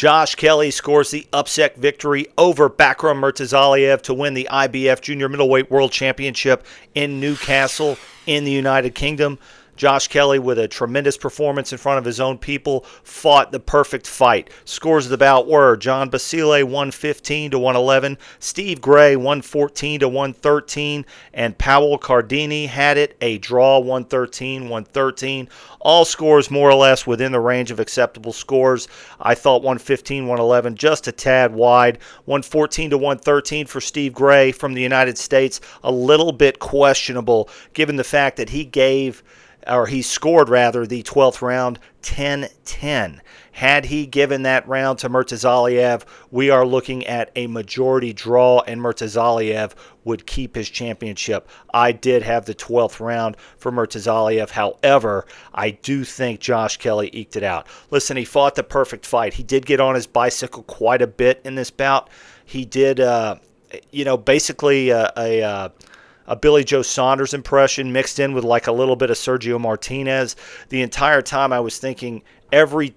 Josh Kelly scores the upset victory over Bakram Murtazaliev to win the IBF Jr Middleweight World Championship in Newcastle in the United Kingdom. Josh Kelly, with a tremendous performance in front of his own people, fought the perfect fight. Scores of the bout were John Basile 115-111, Steve Gray 114-113, and Powell Cardini had it a draw 113-113. All scores more or less within the range of acceptable scores. I thought 115-111 just a tad wide. 114-113 for Steve Gray from the United States, a little bit questionable given the fact that he scored the 12th round 10-10. Had he given that round to Murtazaliev, we are looking at a majority draw, and Murtazaliev would keep his championship. I did have the 12th round for Murtazaliev. However, I do think Josh Kelly eked it out. Listen, he fought the perfect fight. He did get on his bicycle quite a bit in this bout. He did, basically a Billy Joe Saunders impression mixed in with like a little bit of Sergio Martinez. The entire time I was thinking every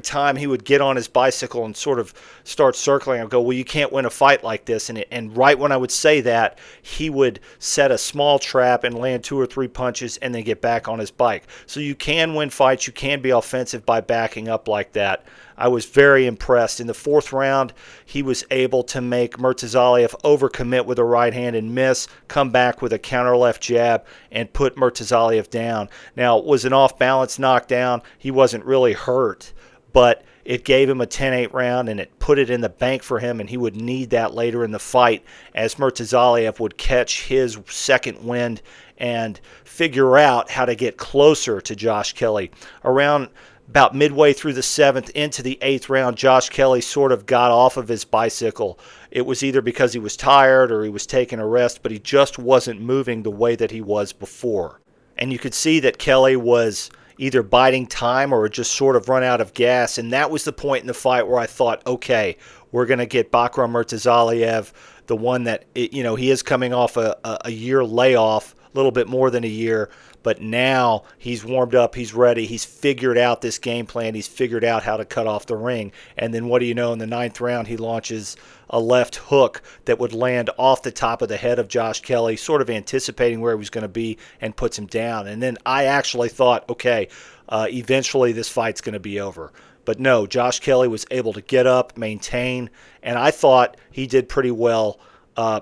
time he would get on his bicycle and sort of start circling, I'd go, well, you can't win a fight like this. And right when I would say that, he would set a small trap and land 2 or 3 punches and then get back on his bike. So you can win fights. You can be offensive by backing up like that. I was very impressed. In the 4th round, he was able to make Murtazaliev overcommit with a right hand and miss, come back with a counter left jab, and put Murtazaliev down. Now, it was an off-balance knockdown. He wasn't really hurt, but it gave him a 10-8 round, and it put it in the bank for him, and he would need that later in the fight as Murtazaliev would catch his second wind and figure out how to get closer to Josh Kelly. Around about midway through the 7th into the 8th round, Josh Kelly sort of got off of his bicycle. It was either because he was tired or he was taking a rest, but he just wasn't moving the way that he was before. And you could see that Kelly was either biding time or just sort of run out of gas. And that was the point in the fight where I thought, okay, we're going to get Bakram Murtazaliev, the one that, he is coming off a year layoff, a little bit more than a year. But now he's warmed up, he's ready, he's figured out this game plan, he's figured out how to cut off the ring. And then what do you know, in the 9th round, he launches a left hook that would land off the top of the head of Josh Kelly, sort of anticipating where he was going to be, and puts him down. And then I actually thought, okay, eventually this fight's going to be over. But no, Josh Kelly was able to get up, maintain, and I thought he did pretty well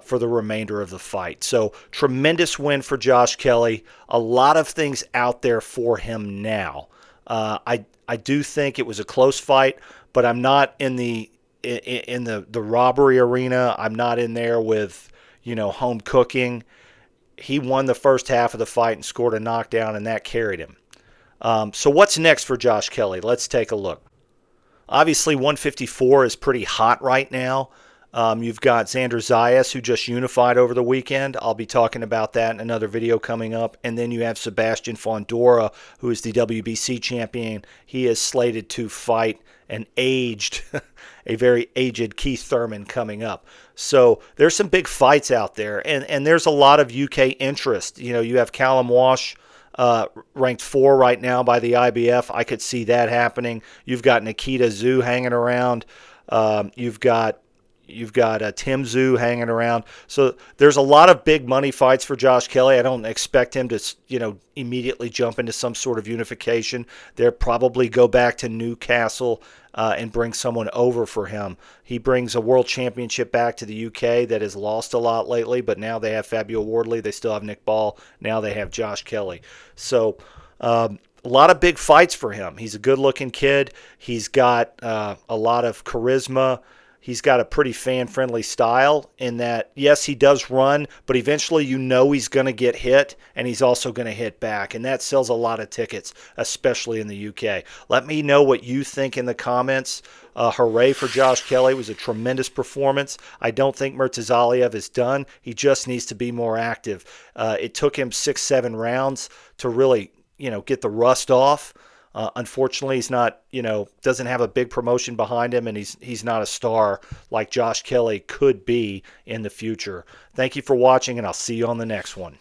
for the remainder of the fight. So tremendous win for Josh Kelly. A lot of things out there for him now. I do think it was a close fight, but I'm not in the robbery arena. I'm not in there with home cooking. He won the first half of the fight and scored a knockdown, and that carried him. So what's next for Josh Kelly? Let's take a look. Obviously, 154 is pretty hot right now. You've got Xander Zayas, who just unified over the weekend. I'll be talking about that in another video coming up. And then you have Sebastian Fondora, who is the WBC champion. He is slated to fight a very aged Keith Thurman coming up. So there's some big fights out there. And there's a lot of UK interest. You have Callum Walsh, ranked 4 right now by the IBF. I could see that happening. You've got Nikita Tszyu hanging around. You've got Tim Tszyu hanging around. So there's a lot of big money fights for Josh Kelly. I don't expect him to, immediately jump into some sort of unification. They'll probably go back to Newcastle and bring someone over for him. He brings a world championship back to the UK that has lost a lot lately, but now they have Fabio Wardley. They still have Nick Ball. Now they have Josh Kelly. So a lot of big fights for him. He's a good-looking kid. He's got a lot of charisma. He's got a pretty fan-friendly style in that, yes, he does run, but eventually he's going to get hit, and he's also going to hit back, and that sells a lot of tickets, especially in the UK. Let me know what you think in the comments. Hooray for Josh Kelly. It was a tremendous performance. I don't think Murtazaliev is done. He just needs to be more active. It took him 6-7 rounds to really, get the rust off. Unfortunately, he's not, doesn't have a big promotion behind him, and he's not a star like Josh Kelly could be in the future. Thank you for watching, and I'll see you on the next one.